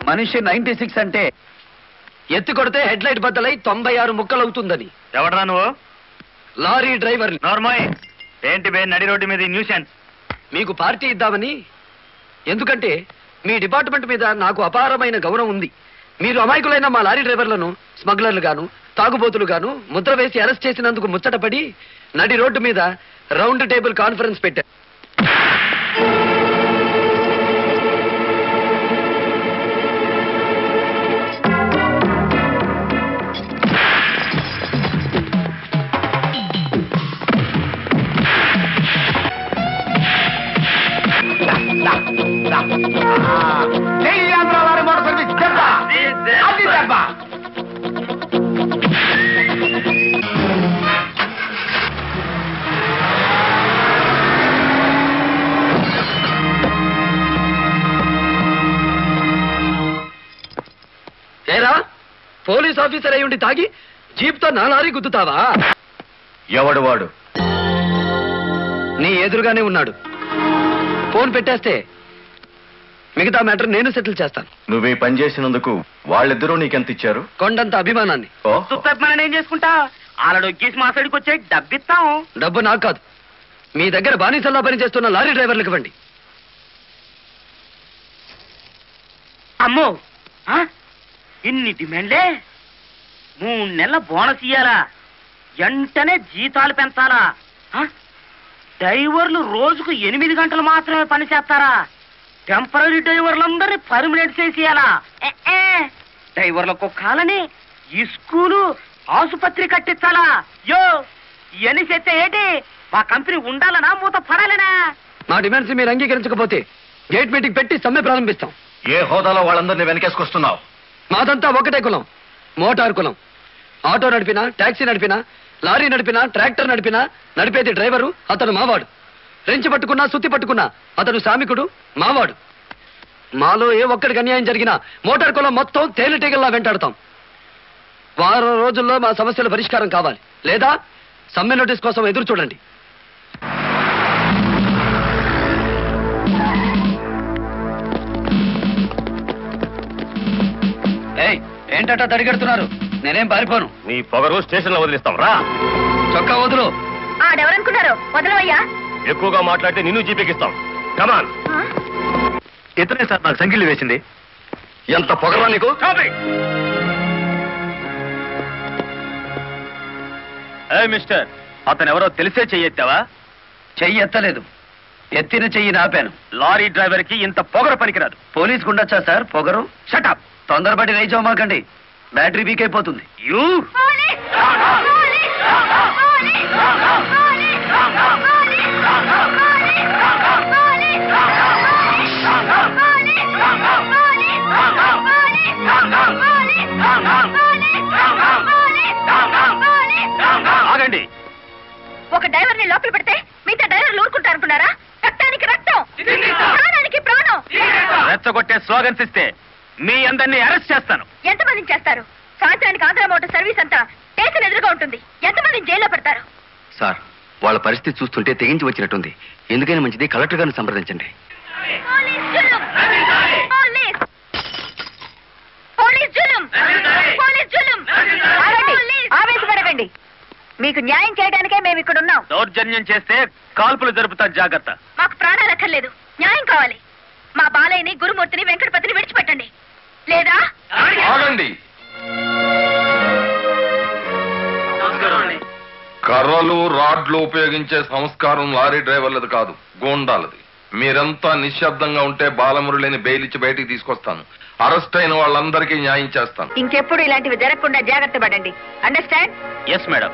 మనిషి 96 అంటే ఎత్తి కొడితే హెడ్ లైట్ బద్దలై 96 ముక్కలవుతుందని. ఎవడరా నువ్వు? Lorry driver. నార్మల్ ఏంటి బే నడి రోడ్డు మీద న్యూసెన్స్? మీకు పార్టీ ఇద్దామని. ఎందుకంటే మీ డిపార్ట్మెంట్ మీద నాకు అపారమైన గౌరవం ఉంది. మీరు అమాయకులైన మా లారీ డ్రైవర్లను స్మగ్లర్లు గాను తాగుబోతులు గాను ముద్ర వేసి అరెస్ట్ చేసినందుకు ముచ్చటపడి నడి రోడ్డు మీద రౌండ్ టేబుల్ కాన్ఫరెన్స్ పెట్టారు. పోలీస్ ఆఫీసర్ అయి ఉండి తాగి జీప్తో నా లారీ గుద్దుతావా? ఎవడు వాడు? నీ ఎదురుగానే ఉన్నాడు. ఫోన్ పెట్టేస్తే మిగతా మ్యాటర్ నేను సెటిల్ చేస్తాను. నువ్వు ఈ పని చేసినందుకు వాళ్ళిద్దరూ నీకెంత ఇచ్చారు? కొండంత అభిమానాన్ని. ఏం చేసుకుంటా? ఆలడొగ్గేసి మా సైడ్కి వచ్చే డబ్బిస్తాం. డబ్బు నాకు కాదు, మీ దగ్గర బానిసల్లా పని చేస్తున్న లారీ డ్రైవర్లకు ఇవ్వండి. అమ్మో, ఇన్ని డిమాండ్లే? 3 నెలల బోనస్ ఇయ్యాలా? వెంటనే జీతాలు పెంచాలా? డ్రైవర్లు రోజుకు 8 గంటలు మాత్రమే పని చేస్తారా? టెంపరీ డ్రైవర్లందరినీ పర్మనెంట్ చేసేయాలా? డ్రైవర్లకు కాలని ఈ స్కూలు ఆసుపత్రి కట్టించాలా? యో ఇవన్నీ చేస్తే ఏంటి? మా కంపెనీ ఉండాలనా మూత పడాలనా? మా డిమాండ్స్ మీరు అంగీకరించకపోతే గేట్ మీటింగ్ పెట్టి సమ్మె ప్రారంభిస్తాం. ఏ హోదాలో వాళ్ళందరినీ వెనకేసుకొస్తున్నావు? మాదంతా ఒకటే కులం, మోటార్ కులం. ఆటో నడిపినా, టాక్సీ నడిపినా, లారీ నడిపినా, ట్రాక్టర్ నడిపినా నడిపేది డ్రైవరు, అతను మావాడు. రెంచి పట్టుకున్నా, సుత్తి పట్టుకున్నా అతను శ్రామికుడు, మావాడు. మాలో ఏ ఒక్కడికి అన్యాయం జరిగినా మోటార్ కులం మొత్తం తేనెటీగల్లా వెంటాడతాం. వారం రోజుల్లో మా సమస్యల పరిష్కారం కావాలి, లేదా సమ్మె నోటీస్ కోసం ఎదురు చూడండి. ఏంటట తడిగడుతున్నారు? నేనేం పారిపోను. నీ పొగరు స్టేషన్ లో వదిలిస్తాం రా. చొక్కా వదులు. ఆడెవరనుకున్నారు? వదలవయ్యా. ఎక్కువగా మాట్లాడితే నిన్ను జీపీకిస్తాం. కమాన్. ఇతనే సార్ నాకు సంఖ్యలు వేసింది. ఎంత పొగరా నీకు? మిస్టర్, అతను ఎవరో తెలిసే చెయ్యెత్తావా? చెయ్యి ఎత్తలేదు, ఎత్తిన చెయ్యి నాపాను. లారీ డ్రైవర్ కి ఇంత పొగరు పనికిరాదు. పోలీసుకు ఉండొచ్చా సార్ పొగరు? షటప్. తొందరపడి రైచవమాకండి, బ్యాటరీ వీక్ అయిపోతుంది. ఆగండి. ఒక డ్రైవర్ ని లోపల పెడితే మిగతా డ్రైవర్లు ఊరుకుంటారనుకున్నారా? రక్తానికి రక్తం, ప్రాణానికి ప్రాణం. రెచ్చగొట్టే స్లోగన్స్ ఇస్తే మీ అందరినీ అరెస్ట్ చేస్తాను. ఎంతమందిని చేస్తారు? సాయంత్రానికి ఆంధ్ర మోటార్ సర్వీస్ అంతా స్టేషన్ ఎదురుగా ఉంటుంది. ఎంతమందిని జైల్లో పెడతారు? సార్, వాళ్ళ పరిస్థితి చూస్తుంటే తెగించి వచ్చినట్టుంది. ఎందుకైనా మంచిది కలెక్టర్ గారిని సంప్రదించండి. ఆవేశపడకండి, మీకు న్యాయం చేయడానికే మేము ఇక్కడ ఉన్నాం. దౌర్జన్యం చేస్తే కాల్పులు జరుపుతా, జాగ్రత్త. మాకు ప్రాణాలు అక్కర్లేదు, న్యాయం కావాలి. మా బాలయ్యని, గురుమూర్తిని, వెంకటపతిని విడిచిపెట్టండి, లేదా ఆగండి. కర్రలు రాడ్లు ఉపయోగించే సంస్కారం లారీ డ్రైవర్లది కాదు, గోండాలది. మీరంతా నిశ్శబ్దంగా ఉంటే బాలమురళిని బెయిల్ ఇచ్చి బయటికి తీసుకొస్తాను. అరెస్ట్ అయిన వాళ్ళందరికీ న్యాయం చేస్తాను. ఇంకెప్పుడు ఇలాంటివి జరగకుండా జాగ్రత్త పడండి. అండర్స్టాండ్? Yes madam.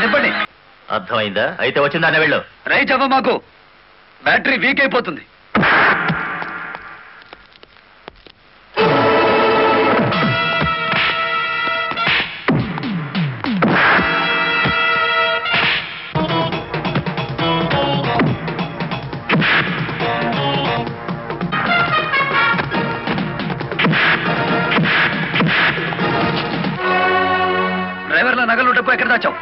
చెప్పండి. అర్థమైందా? అయితే వచ్చిందానే వెళ్ళు. రైట్ అవ్వ, మాకు బ్యాటరీ వీక్ అయిపోతుంది. డ్రైవర్ల నగలు డబ్బు ఎక్కడ దాచావు?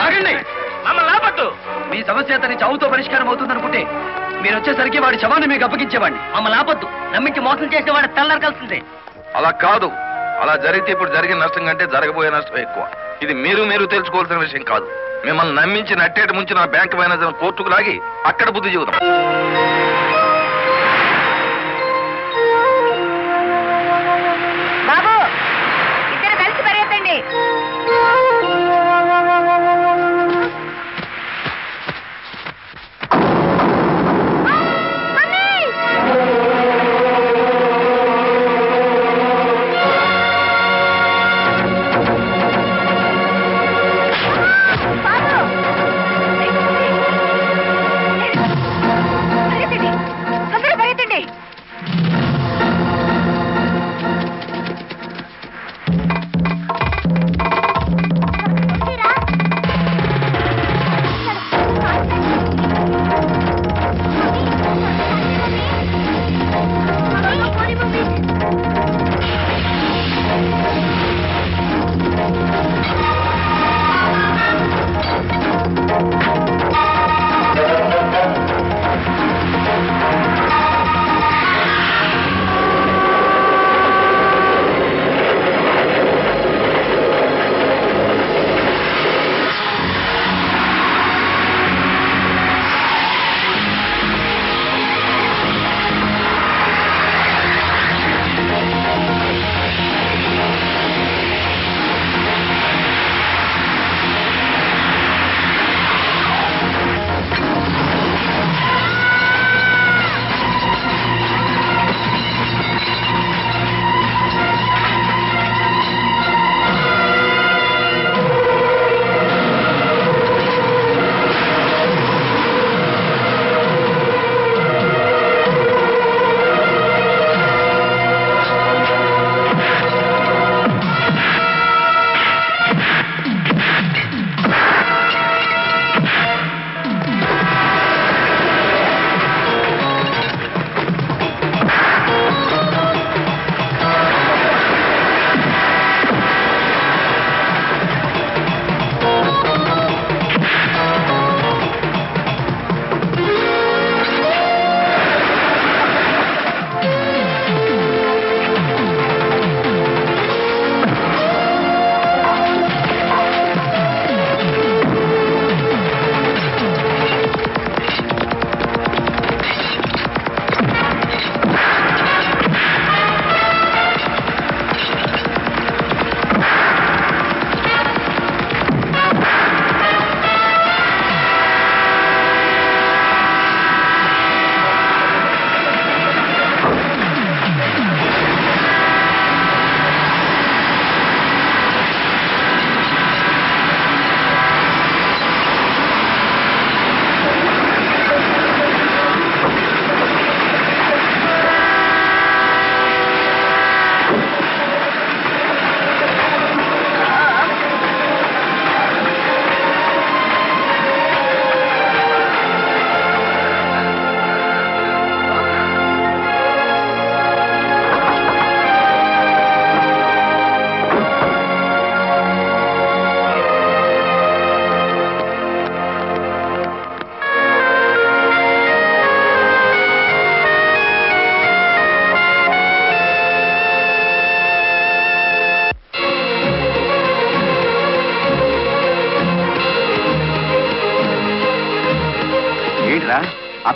ఆగండి. మమ్మల్ని ఆపట్టు. మీ సమస్య అతని చావుతో పరిష్కారం అవుతుందనుకుంటే మీరు వచ్చేసరికి వాడి శవాన్ని మీకు అప్పగించేవాడిని. మమ్మల్ని ఆపొద్దు. నమ్మించి మోసం చేసే వాడు తెల్లరకాల్సిందే. అలా కాదు. అలా జరిగితే ఇప్పుడు జరిగిన నష్టం కంటే జరగబోయే నష్టం ఎక్కువ. ఇది మీరు తెలుసుకోవాల్సిన విషయం కాదు. మిమ్మల్ని నమ్మించి నట్టేటి ముంచి నా బ్యాంక్ మేనేజర్ కోర్టుకు లాగి అక్కడ బుద్ధి చెబుతాం. బాబు, ఇద్దరు కలిసి పరిగెత్తండి.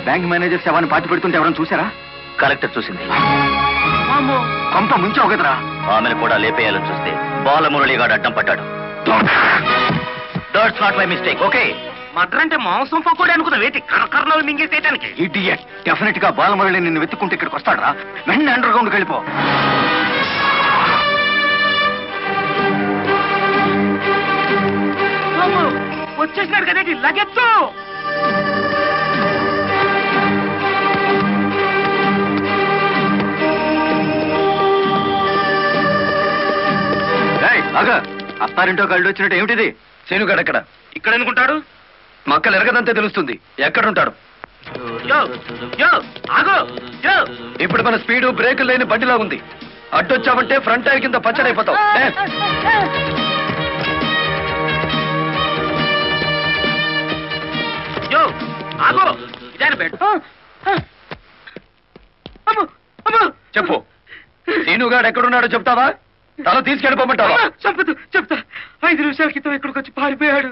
బ్యాంక్ మేనేజర్ శవాన్ని పాతి పెడుతుంటే ఎవరైనా చూసారా? కలెక్టర్ చూసింది. కొంప ముంచావు కదరా. ఆమెను కూడా లేపేయాలని చూస్తే బాలమురళిగాడు అడ్డం పట్టాడు. That's not my mistake. Okay, murder అంటే మాంసం పకోడీ అనుకున్న వేటి కరకరలో మింగేసేయటానికి. ఇడియట్. డెఫినెట్ గా బాలమురళి నిన్ను వెతుక్కుంటే ఇక్కడికి వస్తాడరా. వెంటనే అండర్ గ్రౌండ్కి వెళ్ళిపో. వచ్చేసినాడు కదేటి లగెత్తు. అత్తారింటో కళ్ళు వచ్చినట్టు ఏమిటిది? శనుగాడు ఎక్కడ? ఇక్కడ అనుకుంటాడు. మక్కలు ఎరగదంతే తెలుస్తుంది. ఎక్కడుంటాడు? ఇప్పుడు మన స్పీడు బ్రేకులు లేని బండిలా ఉంది. అడ్డొచ్చామంటే ఫ్రంట్ టైర్ కింద పచ్చడైపోతావు. చెప్పు, సీనుగాడు ఎక్కడున్నాడో చెప్తావా? తల తీసుకెళ్ళిపోమంటావా? చెప్పదు, చెప్తా. 5 నిమిషాల క్రితం ఇక్కడికి వచ్చి పారిపోయాడు.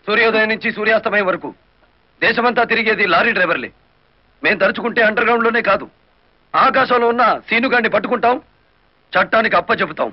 సూర్యోదయం నుంచి సూర్యాస్తమయం వరకు దేశమంతా తిరిగేది లారీ డ్రైవర్లే. మేం తలుచుకుంటే అండర్ గ్రౌండ్ లోనే కాదు, ఆకాశంలో ఉన్న సీనుగాడిని పట్టుకుంటాం, చట్టానికి అప్పచెబుతాం.